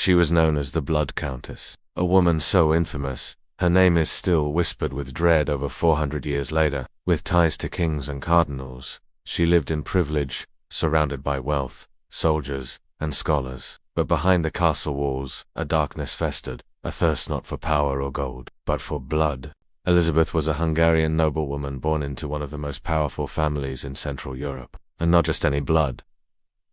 She was known as the Blood Countess, a woman so infamous, her name is still whispered with dread over 400 years later. With ties to kings and cardinals, she lived in privilege, surrounded by wealth, soldiers, and scholars. But behind the castle walls, a darkness festered, a thirst not for power or gold, but for blood. Elizabeth was a Hungarian noblewoman born into one of the most powerful families in Central Europe. And not just any blood.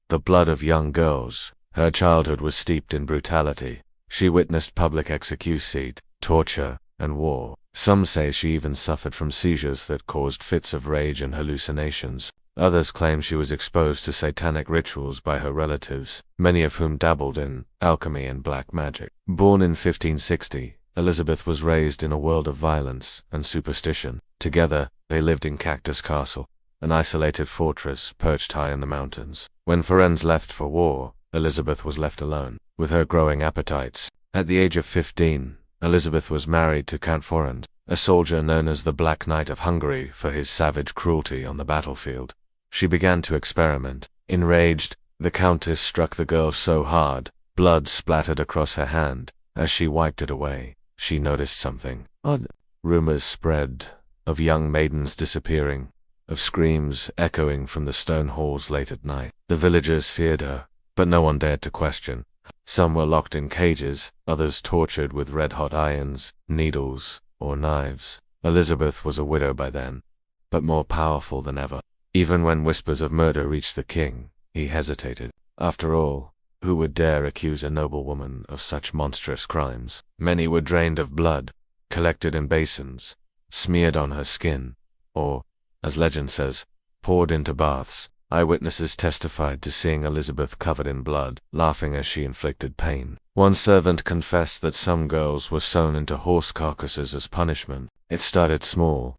The blood of young girls. Her childhood was steeped in brutality. She witnessed public execution, torture, and war. Some say she even suffered from seizures that caused fits of rage and hallucinations. Others claim she was exposed to satanic rituals by her relatives, many of whom dabbled in alchemy and black magic. Born in 1560, Elizabeth was raised in a world of violence and superstition. Together, they lived in Cactus Castle, an isolated fortress perched high in the mountains. When friends left for war, Elizabeth was left alone, with her growing appetites. At the age of 15, Elizabeth was married to Count Forand, a soldier known as the Black Knight of Hungary for his savage cruelty on the battlefield. She began to experiment. Enraged, the Countess struck the girl so hard, blood splattered across her hand. As she wiped it away, she noticed something odd. Rumors spread of young maidens disappearing, of screams echoing from the stone halls late at night. The villagers feared her, but no one dared to question. Some were locked in cages, others tortured with red-hot irons, needles, or knives. Elizabeth was a widow by then, but more powerful than ever. Even when whispers of murder reached the king, he hesitated. After all, who would dare accuse a noblewoman of such monstrous crimes? Many were drained of blood, collected in basins, smeared on her skin, or, as legend says, poured into baths. Eyewitnesses testified to seeing Elizabeth covered in blood, laughing as she inflicted pain. One servant confessed that some girls were sewn into horse carcasses as punishment. It started small.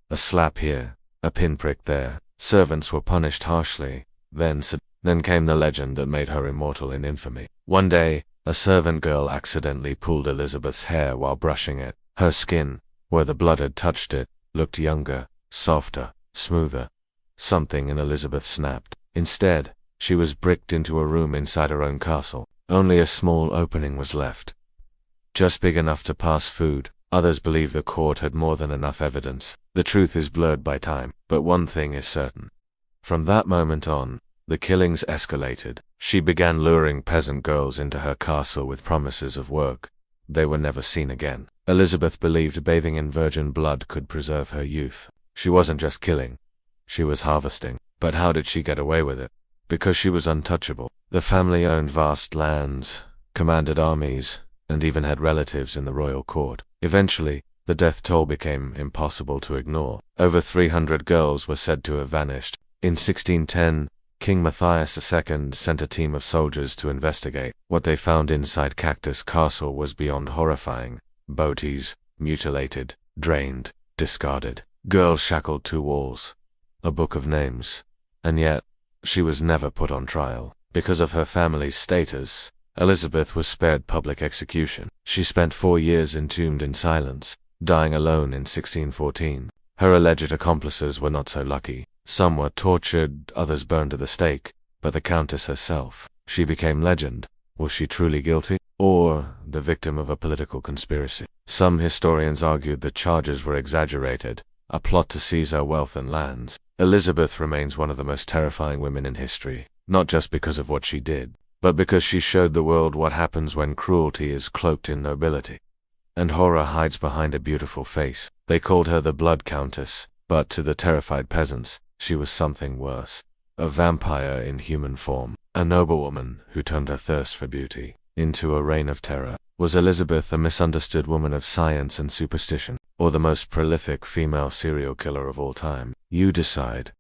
A slap here, a pinprick there. Servants were punished harshly. Then came the legend that made her immortal in infamy. One day, a servant girl accidentally pulled Elizabeth's hair while brushing it. Her skin, where the blood had touched it, looked younger, softer, smoother. Something in Elizabeth snapped. Instead, she was bricked into a room inside her own castle. Only a small opening was left, just big enough to pass food. Others believe the court had more than enough evidence. The truth is blurred by time, but one thing is certain. From that moment on, the killings escalated. She began luring peasant girls into her castle with promises of work. They were never seen again. Elizabeth believed bathing in virgin blood could preserve her youth. She wasn't just killing, she was harvesting. But how did she get away with it? Because she was untouchable. The family owned vast lands, commanded armies, and even had relatives in the royal court. Eventually, the death toll became impossible to ignore. Over 300 girls were said to have vanished. In 1610, King Matthias II sent a team of soldiers to investigate. What they found inside Cactus Castle was beyond horrifying. Bodies, mutilated, drained, discarded. Girls shackled to walls. A book of names. And yet, she was never put on trial. Because of her family's status, Elizabeth was spared public execution. She spent 4 years entombed in silence, dying alone in 1614. Her alleged accomplices were not so lucky. Some were tortured, others burned at the stake. But the Countess herself, she became legend. Was she truly guilty? Or the victim of a political conspiracy? Some historians argued the charges were exaggerated, a plot to seize her wealth and lands. Elizabeth remains one of the most terrifying women in history, not just because of what she did, but because she showed the world what happens when cruelty is cloaked in nobility, and horror hides behind a beautiful face. They called her the Blood Countess, but to the terrified peasants, she was something worse. A vampire in human form, a noblewoman who turned her thirst for beauty into a reign of terror. Was Elizabeth a misunderstood woman of science and superstition, or the most prolific female serial killer of all time? You decide.